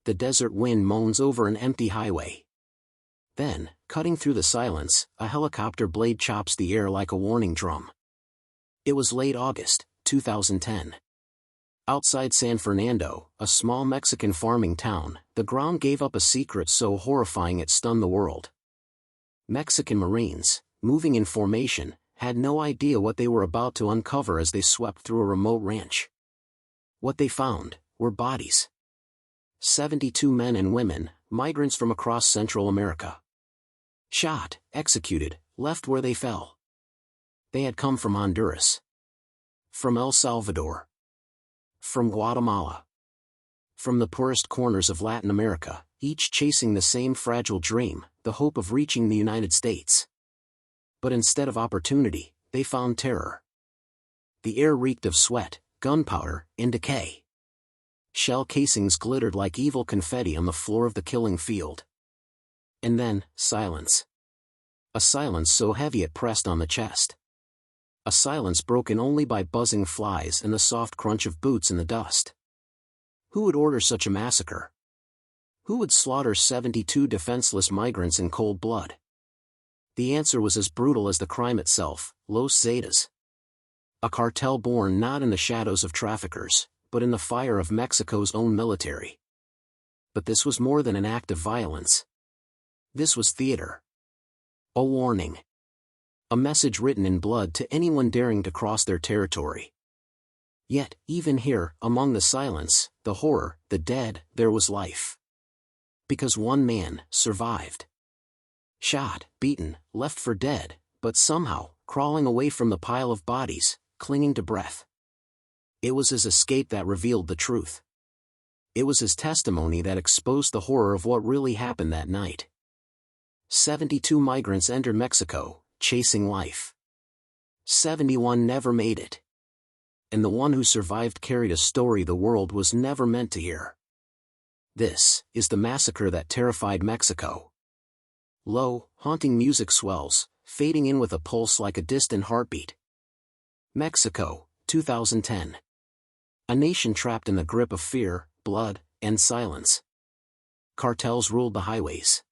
the desert wind moans over an empty highway. Then, cutting through the silence, a helicopter blade chops the air like a warning drum. It was late August, 2010. Outside San Fernando, a small Mexican farming town, the ground gave up a secret so horrifying it stunned the world. Mexican Marines, moving in formation, had no idea what they were about to uncover as they swept through a remote ranch. What they found were bodies. 72 men and women, migrants from across Central America. Shot, executed, left where they fell. They had come from Honduras. From El Salvador. From Guatemala. From the poorest corners of Latin America, each chasing the same fragile dream, the hope of reaching the United States. But instead of opportunity, they found terror. The air reeked of sweat, gunpowder, and decay. Shell casings glittered like evil confetti on the floor of the killing field. And then, silence. A silence so heavy it pressed on the chest. A silence broken only by buzzing flies and the soft crunch of boots in the dust. Who would order such a massacre? Who would slaughter 72 defenseless migrants in cold blood? The answer was as brutal as the crime itself: Los Zetas. A cartel born not in the shadows of traffickers, but in the fire of Mexico's own military. But this was more than an act of violence. This was theater. A warning. A message written in blood to anyone daring to cross their territory. Yet, even here, among the silence, the horror, the dead, there was life. Because one man survived. Shot, beaten, left for dead, but somehow, crawling away from the pile of bodies, clinging to breath. It was his escape that revealed the truth. It was his testimony that exposed the horror of what really happened that night. 72 migrants entered Mexico, chasing life. 71 never made it. And the one who survived carried a story the world was never meant to hear. This is the massacre that terrified Mexico. Low, haunting music swells, fading in with a pulse like a distant heartbeat. Mexico, 2010. A nation trapped in the grip of fear, blood, and silence. Cartels ruled the highways.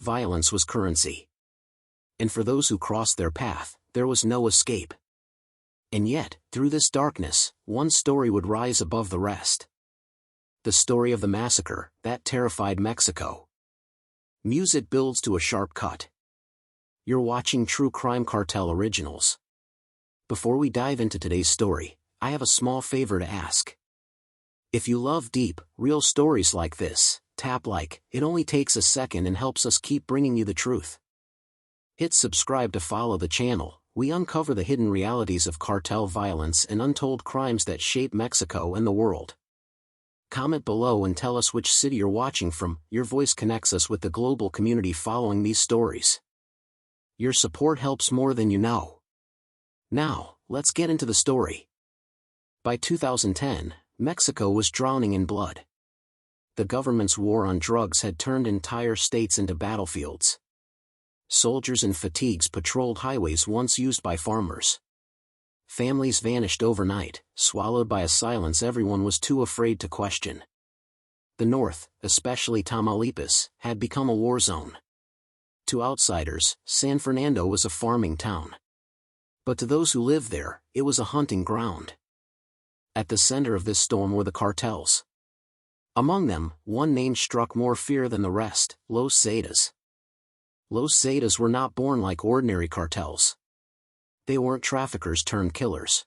Violence was currency. And for those who crossed their path, there was no escape. And yet, through this darkness, one story would rise above the rest. The story of the massacre that terrified Mexico. Music builds to a sharp cut. You're watching True Crime Cartel Originals. Before we dive into today's story, I have a small favor to ask. If you love deep, real stories like this, tap like. It only takes a second and helps us keep bringing you the truth. Hit subscribe to follow the channel. We uncover the hidden realities of cartel violence and untold crimes that shape Mexico and the world. Comment below and tell us which city you're watching from. Your voice connects us with the global community following these stories. Your support helps more than you know. Now, let's get into the story. By 2010, Mexico was drowning in blood. The government's war on drugs had turned entire states into battlefields. Soldiers in fatigues patrolled highways once used by farmers. Families vanished overnight, swallowed by a silence everyone was too afraid to question. The North, especially Tamaulipas, had become a war zone. To outsiders, San Fernando was a farming town. But to those who lived there, it was a hunting ground. At the center of this storm were the cartels. Among them, one name struck more fear than the rest: Los Zetas. Los Zetas were not born like ordinary cartels. They weren't traffickers turned killers.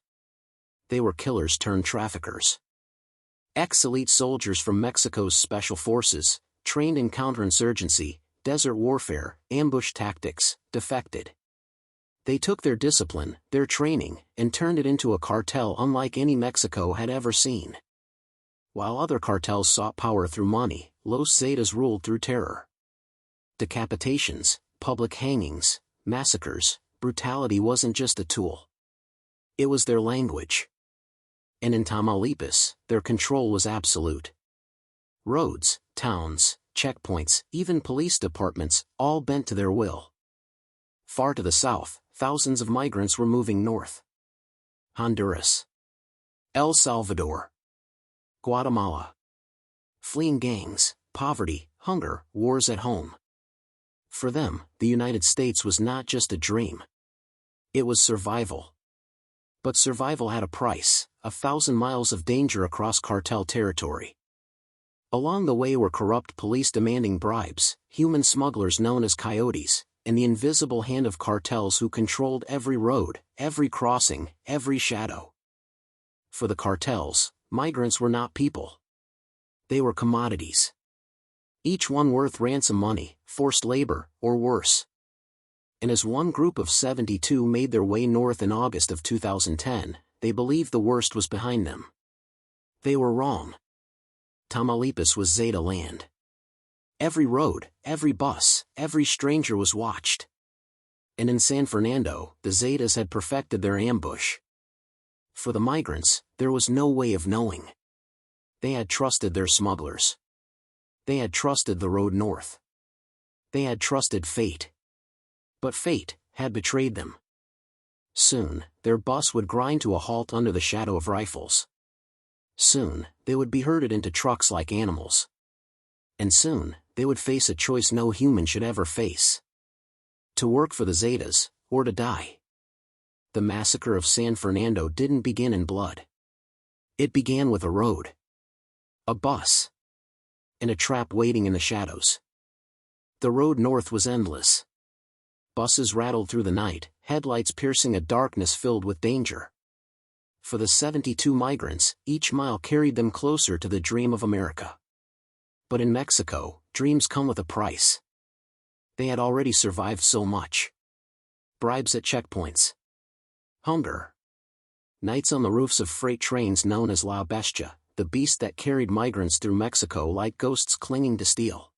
They were killers turned traffickers. Ex-elite soldiers from Mexico's special forces, trained in counterinsurgency, desert warfare, ambush tactics, defected. They took their discipline, their training, and turned it into a cartel unlike any Mexico had ever seen. While other cartels sought power through money, Los Zetas ruled through terror. Decapitations, public hangings, massacres, brutality wasn't just a tool. It was their language. And in Tamaulipas, their control was absolute. Roads, towns, checkpoints, even police departments, all bent to their will. Far to the south, thousands of migrants were moving north. Honduras, El Salvador, Guatemala. Fleeing gangs, poverty, hunger, wars at home. For them, the United States was not just a dream. It was survival. But survival had a price, 1,000 miles of danger across cartel territory. Along the way were corrupt police demanding bribes, human smugglers known as coyotes, and the invisible hand of cartels who controlled every road, every crossing, every shadow. For the cartels, migrants were not people. They were commodities. Each one worth ransom money, forced labor, or worse. And as one group of 72 made their way north in August of 2010, they believed the worst was behind them. They were wrong. Tamaulipas was Zeta land. Every road, every bus, every stranger was watched. And in San Fernando, the Zetas had perfected their ambush. For the migrants, there was no way of knowing. They had trusted their smugglers. They had trusted the road north. They had trusted fate. But fate had betrayed them. Soon, their bus would grind to a halt under the shadow of rifles. Soon, they would be herded into trucks like animals. And soon, they would face a choice no human should ever face. To work for the Zetas, or to die. The massacre of San Fernando didn't begin in blood. It began with a road. A bus. And a trap waiting in the shadows. The road north was endless. Buses rattled through the night, headlights piercing a darkness filled with danger. For the 72 migrants, each mile carried them closer to the dream of America. But in Mexico, dreams come with a price. They had already survived so much. Bribes at checkpoints. Hunger. Nights on the roofs of freight trains known as La Bestia, the beast that carried migrants through Mexico like ghosts clinging to steel.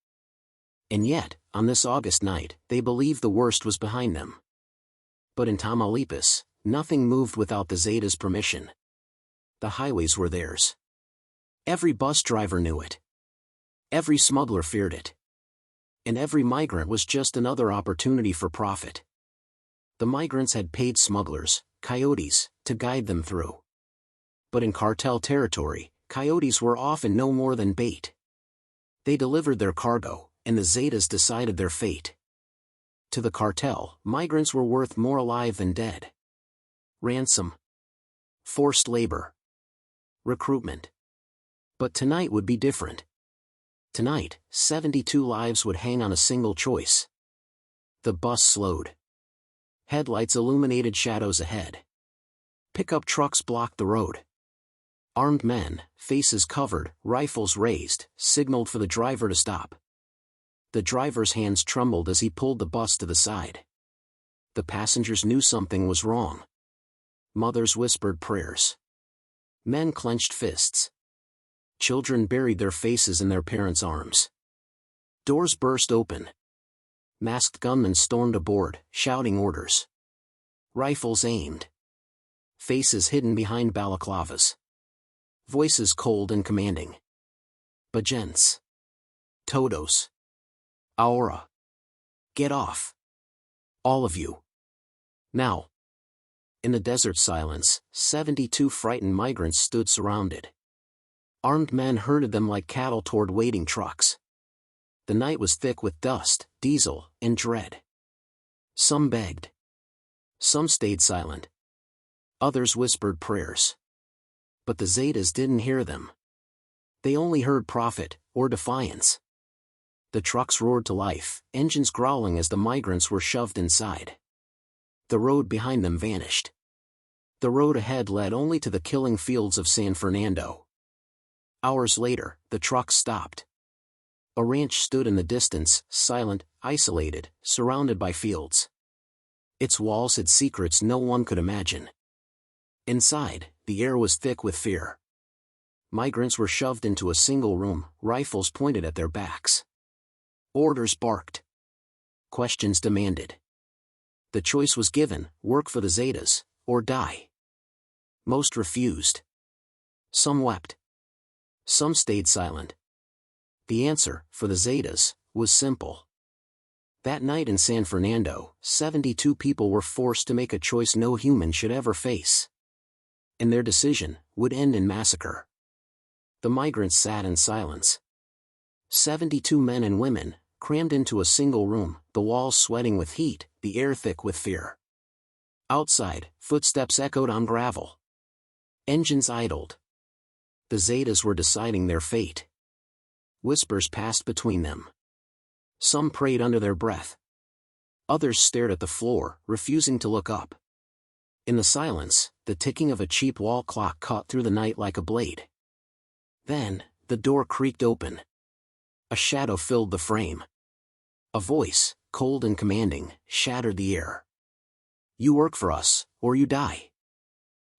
And yet, on this August night, they believed the worst was behind them. But in Tamaulipas, nothing moved without the Zetas' permission. The highways were theirs. Every bus driver knew it. Every smuggler feared it. And every migrant was just another opportunity for profit. The migrants had paid smugglers, coyotes, to guide them through. But in cartel territory, coyotes were often no more than bait. They delivered their cargo, and the Zetas decided their fate. To the cartel, migrants were worth more alive than dead. Ransom. Forced labor. Recruitment. But tonight would be different. Tonight, 72 lives would hang on a single choice. The bus slowed. Headlights illuminated shadows ahead. Pickup trucks blocked the road. Armed men, faces covered, rifles raised, signaled for the driver to stop. The driver's hands trembled as he pulled the bus to the side. The passengers knew something was wrong. Mothers whispered prayers. Men clenched fists. Children buried their faces in their parents' arms. Doors burst open. Masked gunmen stormed aboard, shouting orders. Rifles aimed. Faces hidden behind balaclavas. Voices cold and commanding. Bajents. Todos. Ahora. Get off. All of you. Now. In the desert silence, 72 frightened migrants stood surrounded. Armed men herded them like cattle toward waiting trucks. The night was thick with dust, diesel, and dread. Some begged. Some stayed silent. Others whispered prayers. But the Zetas didn't hear them. They only heard profit, or defiance. The trucks roared to life, engines growling as the migrants were shoved inside. The road behind them vanished. The road ahead led only to the killing fields of San Fernando. Hours later, the trucks stopped. A ranch stood in the distance, silent, isolated, surrounded by fields. Its walls had secrets no one could imagine. Inside, the air was thick with fear. Migrants were shoved into a single room, rifles pointed at their backs. Orders barked. Questions demanded. The choice was given, work for the Zetas, or die. Most refused. Some wept. Some stayed silent. The answer, for the Zetas, was simple. That night in San Fernando, 72 people were forced to make a choice no human should ever face. And their decision would end in massacre. The migrants sat in silence. 72 men and women, crammed into a single room, the walls sweating with heat, the air thick with fear. Outside, footsteps echoed on gravel. Engines idled. The Zetas were deciding their fate. Whispers passed between them. Some prayed under their breath. Others stared at the floor, refusing to look up. In the silence, the ticking of a cheap wall clock caught through the night like a blade. Then, the door creaked open. A shadow filled the frame. A voice, cold and commanding, shattered the air. "You work for us, or you die."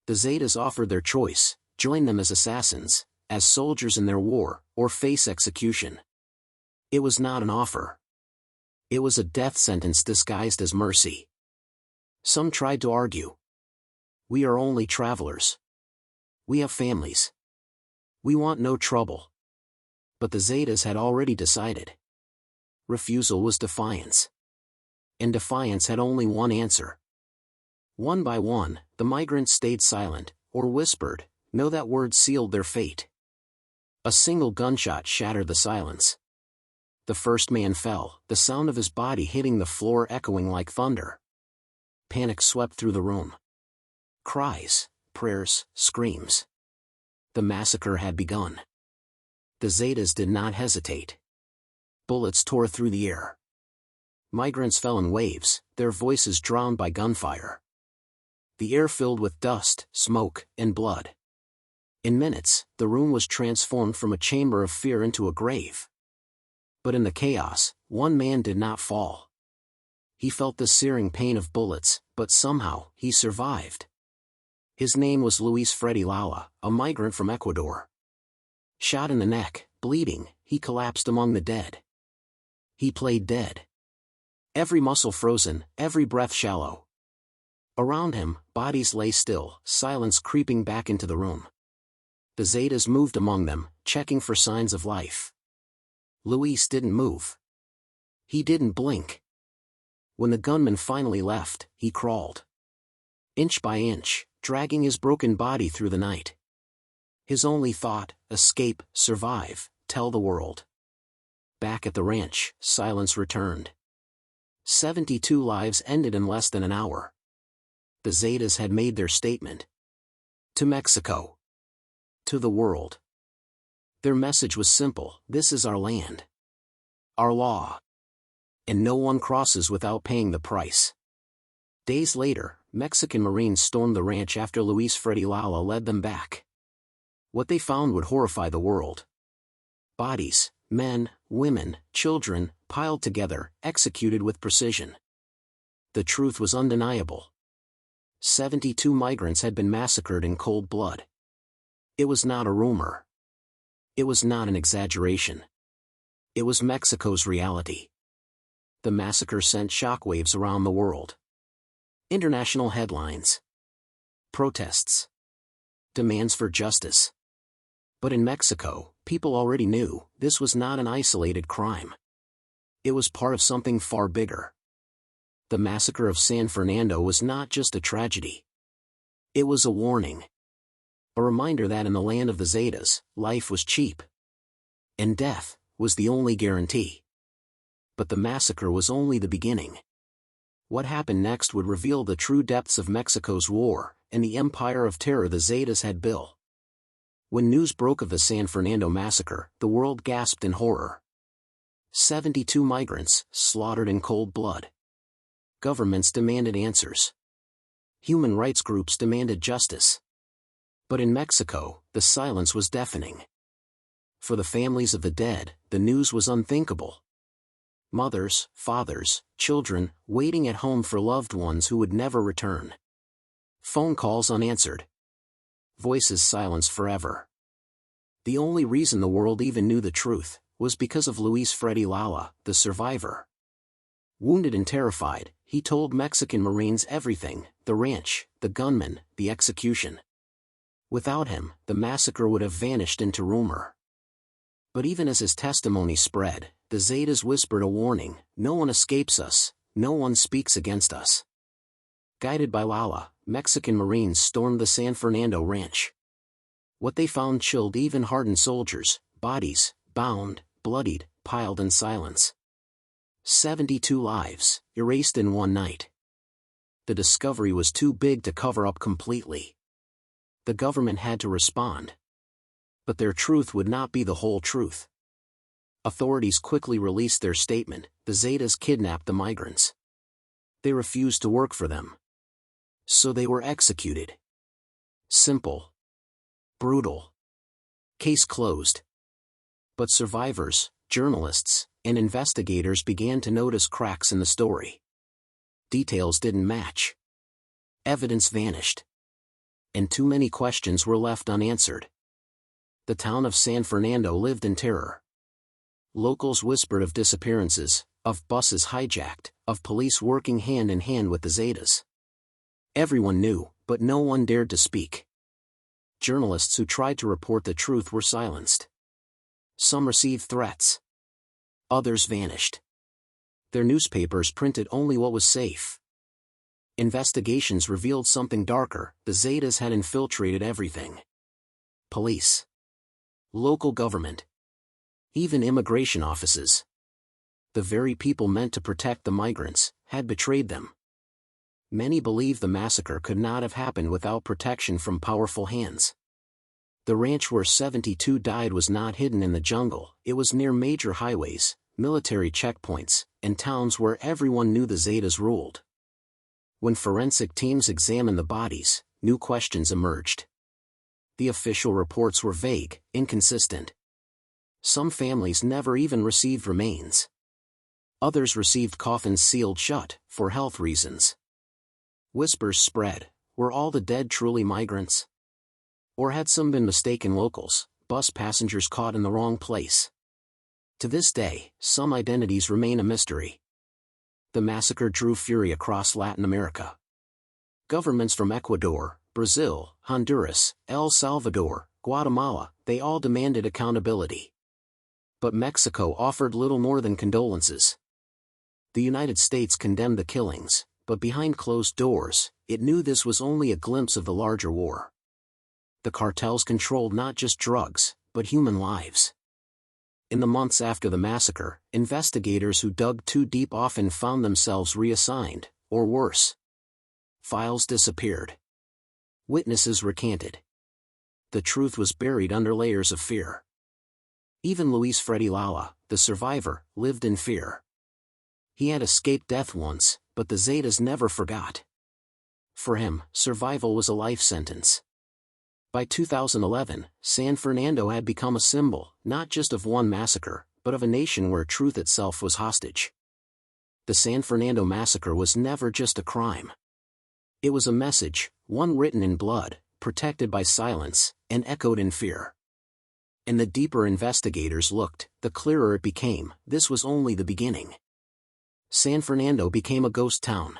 The Zetas offered their choice: join them as assassins, as soldiers in their war, or face execution. It was not an offer. It was a death sentence disguised as mercy. Some tried to argue. "We are only travelers. We have families. We want no trouble." But the Zetas had already decided. Refusal was defiance. And defiance had only one answer. One by one, the migrants stayed silent, or whispered, no, that word sealed their fate. A single gunshot shattered the silence. The first man fell, the sound of his body hitting the floor echoing like thunder. Panic swept through the room. Cries, prayers, screams. The massacre had begun. The Zetas did not hesitate. Bullets tore through the air. Migrants fell in waves, their voices drowned by gunfire. The air filled with dust, smoke, and blood. In minutes, the room was transformed from a chamber of fear into a grave. But in the chaos, one man did not fall. He felt the searing pain of bullets, but somehow, he survived. His name was Luis Freddy Lala, a migrant from Ecuador. Shot in the neck, bleeding, he collapsed among the dead. He played dead. Every muscle frozen, every breath shallow. Around him, bodies lay still, silence creeping back into the room. The Zetas moved among them, checking for signs of life. Luis didn't move. He didn't blink. When the gunman finally left, he crawled. Inch by inch, dragging his broken body through the night. His only thought: escape, survive, tell the world. Back at the ranch, silence returned. 72 lives ended in less than an hour. The Zetas had made their statement. To Mexico. To the world. Their message was simple: this is our land. Our law. And no one crosses without paying the price. Days later, Mexican Marines stormed the ranch after Luis Freddy Lala led them back. What they found would horrify the world. Bodies, men, women, children, piled together, executed with precision. The truth was undeniable. 72 migrants had been massacred in cold blood. It was not a rumor. It was not an exaggeration. It was Mexico's reality. The massacre sent shockwaves around the world. International headlines. Protests. Demands for justice. But in Mexico, people already knew this was not an isolated crime. It was part of something far bigger. The massacre of San Fernando was not just a tragedy. It was a warning. A reminder that in the land of the Zetas, life was cheap. And death was the only guarantee. But the massacre was only the beginning. What happened next would reveal the true depths of Mexico's war, and the empire of terror the Zetas had built. When news broke of the San Fernando massacre, the world gasped in horror. 72 migrants, slaughtered in cold blood. Governments demanded answers. Human rights groups demanded justice. But in Mexico, the silence was deafening. For the families of the dead, the news was unthinkable. Mothers, fathers, children, waiting at home for loved ones who would never return. Phone calls unanswered. Voices silenced forever. The only reason the world even knew the truth was because of Luis Freddy Lala, the survivor. Wounded and terrified, he told Mexican Marines everything: the ranch, the gunman, the execution. Without him, the massacre would have vanished into rumor. But even as his testimony spread, the Zetas whispered a warning: no one escapes us, no one speaks against us. Guided by Lala, Mexican Marines stormed the San Fernando ranch. What they found chilled even hardened soldiers: bodies, bound, bloodied, piled in silence. 72 lives, erased in one night. The discovery was too big to cover up completely. The government had to respond. But their truth would not be the whole truth. Authorities quickly released their statement: the Zetas kidnapped the migrants. They refused to work for them. So they were executed. Simple. Brutal. Case closed. But survivors, journalists, and investigators began to notice cracks in the story. Details didn't match. Evidence vanished. And too many questions were left unanswered. The town of San Fernando lived in terror. Locals whispered of disappearances, of buses hijacked, of police working hand in hand with the Zetas. Everyone knew, but no one dared to speak. Journalists who tried to report the truth were silenced. Some received threats. Others vanished. Their newspapers printed only what was safe. Investigations revealed something darker: the Zetas had infiltrated everything. Police. Local government. Even immigration offices. The very people meant to protect the migrants had betrayed them. Many believe the massacre could not have happened without protection from powerful hands. The ranch where 72 died was not hidden in the jungle, it was near major highways, military checkpoints, and towns where everyone knew the Zetas ruled. When forensic teams examined the bodies, new questions emerged. The official reports were vague, inconsistent. Some families never even received remains. Others received coffins sealed shut, for health reasons. Whispers spread: were all the dead truly migrants? Or had some been mistaken locals, bus passengers caught in the wrong place? To this day, some identities remain a mystery. The massacre drew fury across Latin America. Governments from Ecuador, Brazil, Honduras, El Salvador, Guatemala, they all demanded accountability. But Mexico offered little more than condolences. The United States condemned the killings, but behind closed doors, it knew this was only a glimpse of the larger war. The cartels controlled not just drugs, but human lives. In the months after the massacre, investigators who dug too deep often found themselves reassigned, or worse. Files disappeared. Witnesses recanted. The truth was buried under layers of fear. Even Luis Freddy Lala, the survivor, lived in fear. He had escaped death once, but the Zetas never forgot. For him, survival was a life sentence. By 2011, San Fernando had become a symbol, not just of one massacre, but of a nation where truth itself was hostage. The San Fernando massacre was never just a crime. It was a message, one written in blood, protected by silence, and echoed in fear. And the deeper investigators looked, the clearer it became: this was only the beginning. San Fernando became a ghost town.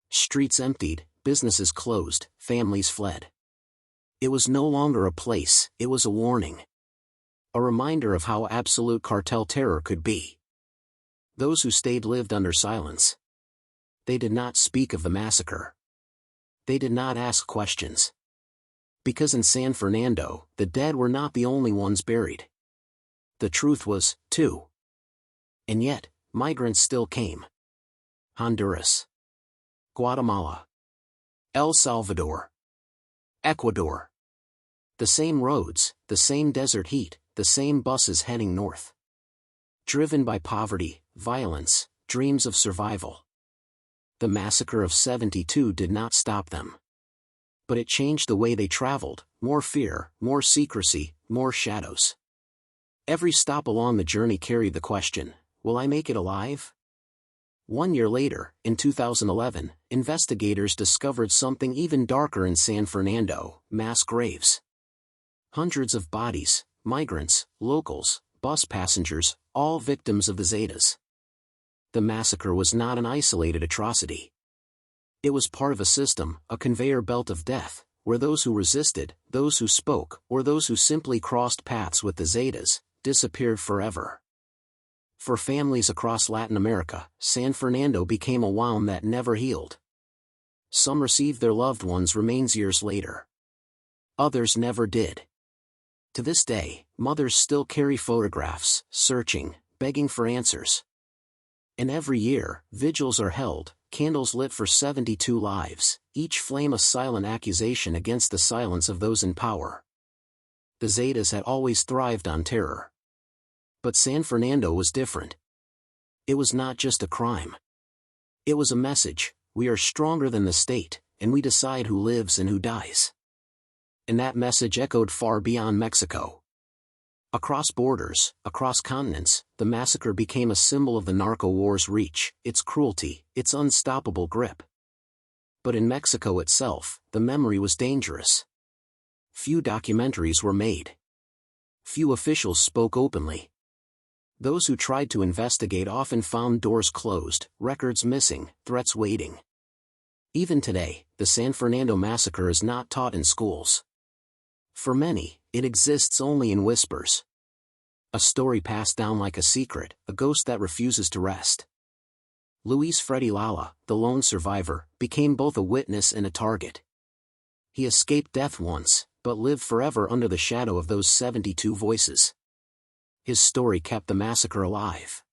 Streets emptied, businesses closed, families fled. It was no longer a place, it was a warning. A reminder of how absolute cartel terror could be. Those who stayed lived under silence. They did not speak of the massacre. They did not ask questions. Because in San Fernando, the dead were not the only ones buried. The truth was, too. And yet, migrants still came. Honduras. Guatemala. El Salvador. Ecuador. The same roads, the same desert heat, the same buses heading north. Driven by poverty, violence, dreams of survival. The massacre of 72 did not stop them. But it changed the way they traveled: more fear, more secrecy, more shadows. Every stop along the journey carried the question: will I make it alive? 1 year later, in 2011, investigators discovered something even darker in San Fernando: mass graves. Hundreds of bodies, migrants, locals, bus passengers, all victims of the Zetas. The massacre was not an isolated atrocity. It was part of a system, a conveyor belt of death, where those who resisted, those who spoke, or those who simply crossed paths with the Zetas, disappeared forever. For families across Latin America, San Fernando became a wound that never healed. Some received their loved ones' remains years later. Others never did. To this day, mothers still carry photographs, searching, begging for answers. And every year, vigils are held, candles lit for 72 lives, each flame a silent accusation against the silence of those in power. The Zetas had always thrived on terror. But San Fernando was different. It was not just a crime. It was a message: we are stronger than the state, and we decide who lives and who dies. And that message echoed far beyond Mexico. Across borders, across continents, the massacre became a symbol of the narco war's reach, its cruelty, its unstoppable grip. But in Mexico itself, the memory was dangerous. Few documentaries were made. Few officials spoke openly. Those who tried to investigate often found doors closed, records missing, threats waiting. Even today, the San Fernando massacre is not taught in schools. For many, it exists only in whispers. A story passed down like a secret, a ghost that refuses to rest. Luis Freddy Lala, the lone survivor, became both a witness and a target. He escaped death once, but lived forever under the shadow of those 72 voices. His story kept the massacre alive.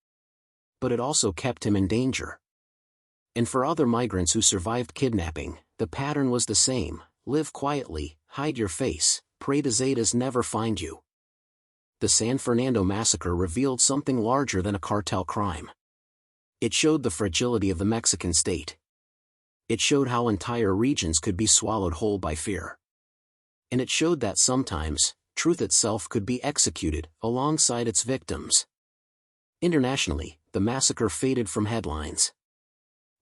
But it also kept him in danger. And for other migrants who survived kidnapping, the pattern was the same: live quietly, hide your face, pray the Zetas never find you. The San Fernando massacre revealed something larger than a cartel crime. It showed the fragility of the Mexican state. It showed how entire regions could be swallowed whole by fear. And it showed that sometimes, truth itself could be executed, alongside its victims. Internationally, the massacre faded from headlines.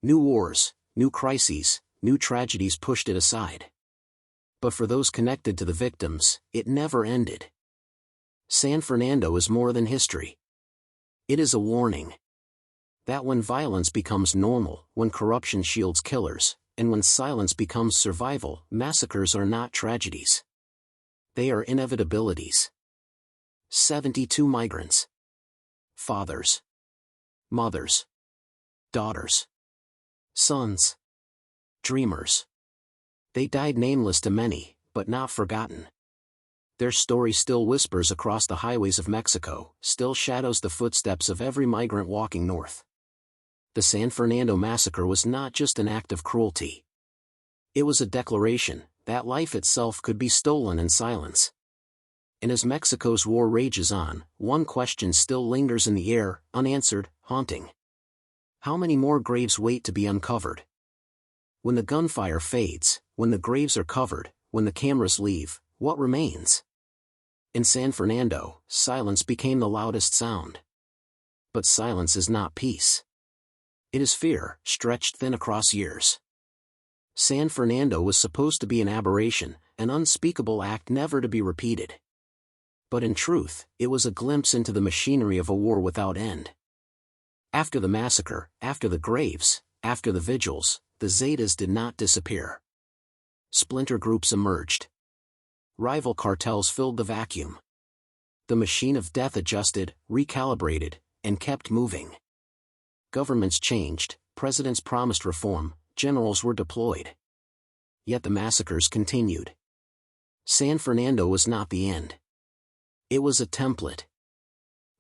New wars, new crises, new tragedies pushed it aside. But for those connected to the victims, it never ended. San Fernando is more than history. It is a warning. That when violence becomes normal, when corruption shields killers, and when silence becomes survival, massacres are not tragedies. They are inevitabilities. 72 migrants. Fathers. Mothers. Daughters. Sons. Dreamers. They died nameless to many, but not forgotten. Their story still whispers across the highways of Mexico, still shadows the footsteps of every migrant walking north. The San Fernando massacre was not just an act of cruelty. It was a declaration that life itself could be stolen in silence. And as Mexico's war rages on, one question still lingers in the air, unanswered, haunting. How many more graves wait to be uncovered? When the gunfire fades, when the graves are covered, when the cameras leave, what remains? In San Fernando, silence became the loudest sound. But silence is not peace. It is fear, stretched thin across years. San Fernando was supposed to be an aberration, an unspeakable act never to be repeated. But in truth, it was a glimpse into the machinery of a war without end. After the massacre, after the graves, after the vigils, the Zetas did not disappear. Splinter groups emerged. Rival cartels filled the vacuum. The machine of death adjusted, recalibrated, and kept moving. Governments changed, presidents promised reform, generals were deployed. Yet the massacres continued. San Fernando was not the end. It was a template.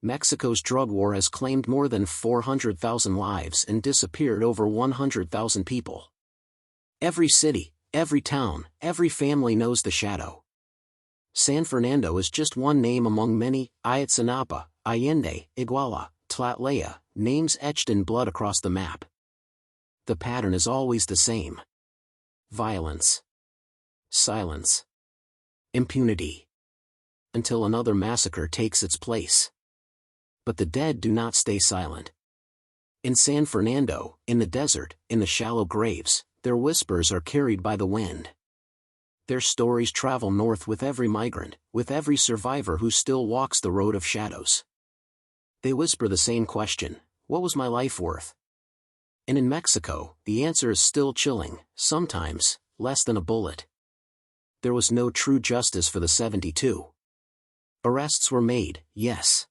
Mexico's drug war has claimed more than 400,000 lives and disappeared over 100,000 people. Every city, every town, every family knows the shadow. San Fernando is just one name among many: Ayotzinapa, Allende, Iguala, Tlatlaya, names etched in blood across the map. The pattern is always the same. Violence. Silence. Impunity. Until another massacre takes its place. But the dead do not stay silent. In San Fernando, in the desert, in the shallow graves, their whispers are carried by the wind. Their stories travel north with every migrant, with every survivor who still walks the road of shadows. They whisper the same question: what was my life worth? And in Mexico, the answer is still chilling, sometimes, less than a bullet. There was no true justice for the 72. Arrests were made, yes.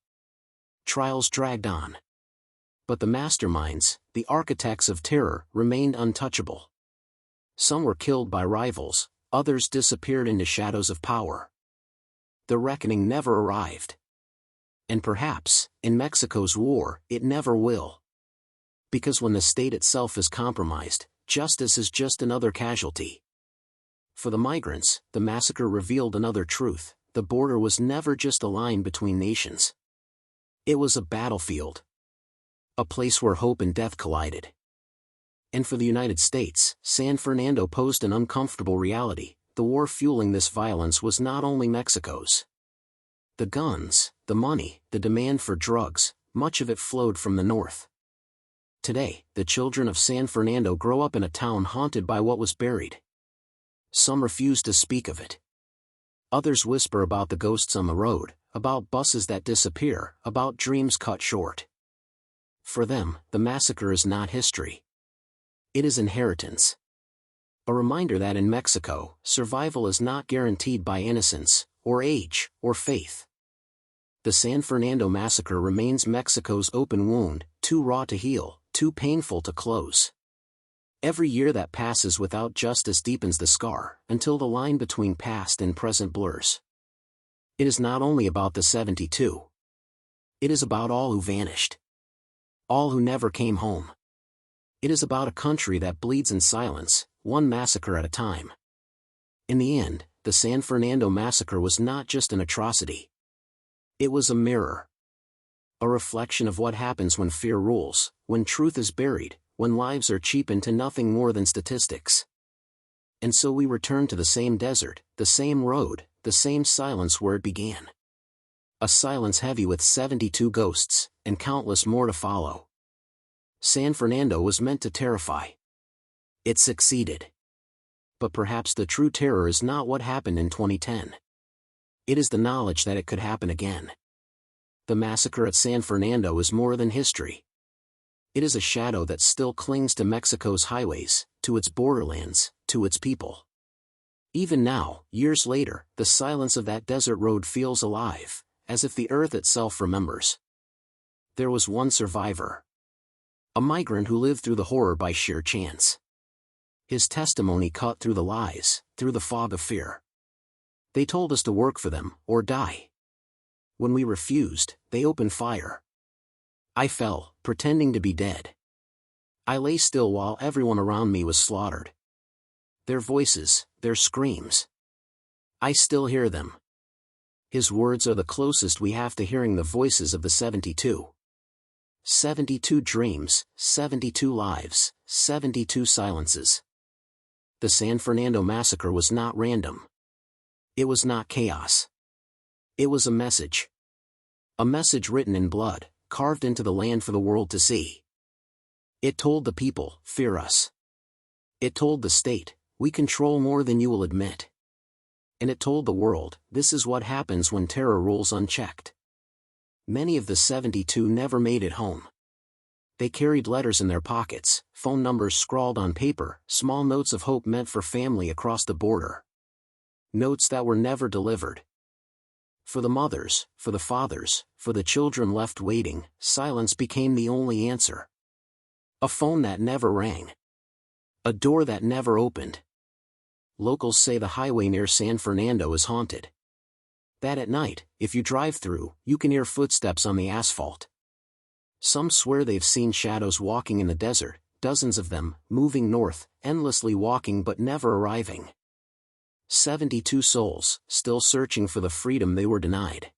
Trials dragged on. But the masterminds, the architects of terror, remained untouchable. Some were killed by rivals, others disappeared into shadows of power. The reckoning never arrived. And perhaps, in Mexico's war, it never will. Because when the state itself is compromised, justice is just another casualty. For the migrants, the massacre revealed another truth: the border was never just a line between nations. It was a battlefield. A place where hope and death collided. And for the United States, San Fernando posed an uncomfortable reality: the war fueling this violence was not only Mexico's. The guns, the money, the demand for drugs, much of it flowed from the north. Today, the children of San Fernando grow up in a town haunted by what was buried. Some refuse to speak of it. Others whisper about the ghosts on the road, about buses that disappear, about dreams cut short. For them, the massacre is not history. It is inheritance. A reminder that in Mexico, survival is not guaranteed by innocence, or age, or faith. The San Fernando massacre remains Mexico's open wound, too raw to heal, too painful to close. Every year that passes without justice deepens the scar, until the line between past and present blurs. It is not only about the 72. It is about all who vanished. All who never came home. It is about a country that bleeds in silence, one massacre at a time. In the end, the San Fernando massacre was not just an atrocity. It was a mirror. A reflection of what happens when fear rules, when truth is buried, when lives are cheapened to nothing more than statistics. And so we return to the same desert, the same road, the same silence where it began. A silence heavy with 72 ghosts, and countless more to follow. San Fernando was meant to terrify. It succeeded. But perhaps the true terror is not what happened in 2010. It is the knowledge that it could happen again. The massacre at San Fernando is more than history. It is a shadow that still clings to Mexico's highways, to its borderlands, to its people. Even now, years later, the silence of that desert road feels alive, as if the earth itself remembers. There was one survivor. A migrant who lived through the horror by sheer chance. His testimony cut through the lies, through the fog of fear. They told us to work for them, or die. When we refused, they opened fire. I fell, pretending to be dead. I lay still while everyone around me was slaughtered. Their voices, their screams. I still hear them. His words are the closest we have to hearing the voices of the 72. 72 dreams, 72 lives, 72 silences. The San Fernando massacre was not random. It was not chaos. It was a message. A message written in blood, carved into the land for the world to see. It told the people, fear us. It told the state, we control more than you will admit. And it told the world, this is what happens when terror rules unchecked. Many of the 72 never made it home. They carried letters in their pockets, phone numbers scrawled on paper, small notes of hope meant for family across the border. Notes that were never delivered. For the mothers, for the fathers, for the children left waiting, silence became the only answer. A phone that never rang. A door that never opened. Locals say the highway near San Fernando is haunted. That at night, if you drive through, you can hear footsteps on the asphalt. Some swear they've seen shadows walking in the desert, dozens of them, moving north, endlessly walking but never arriving. 72 souls, still searching for the freedom they were denied.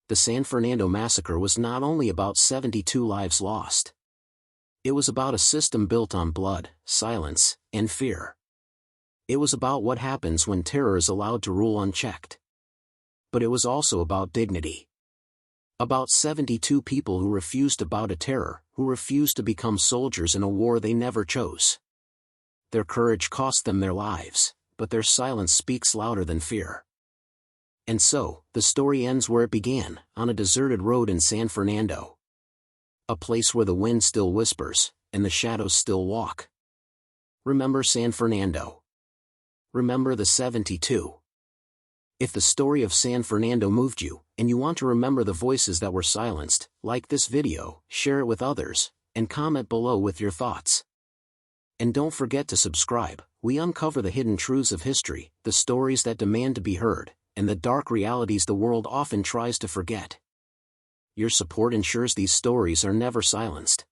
The San Fernando massacre was not only about 72 lives lost. It was about a system built on blood, silence, and fear. It was about what happens when terror is allowed to rule unchecked. But it was also about dignity. About 72 people who refused to bow to terror, who refused to become soldiers in a war they never chose. Their courage cost them their lives, but their silence speaks louder than fear. And so, the story ends where it began, on a deserted road in San Fernando. A place where the wind still whispers, and the shadows still walk. Remember San Fernando. Remember the 72. If the story of San Fernando moved you, and you want to remember the voices that were silenced, like this video, share it with others, and comment below with your thoughts. And don't forget to subscribe. We uncover the hidden truths of history, the stories that demand to be heard, and the dark realities the world often tries to forget. Your support ensures these stories are never silenced.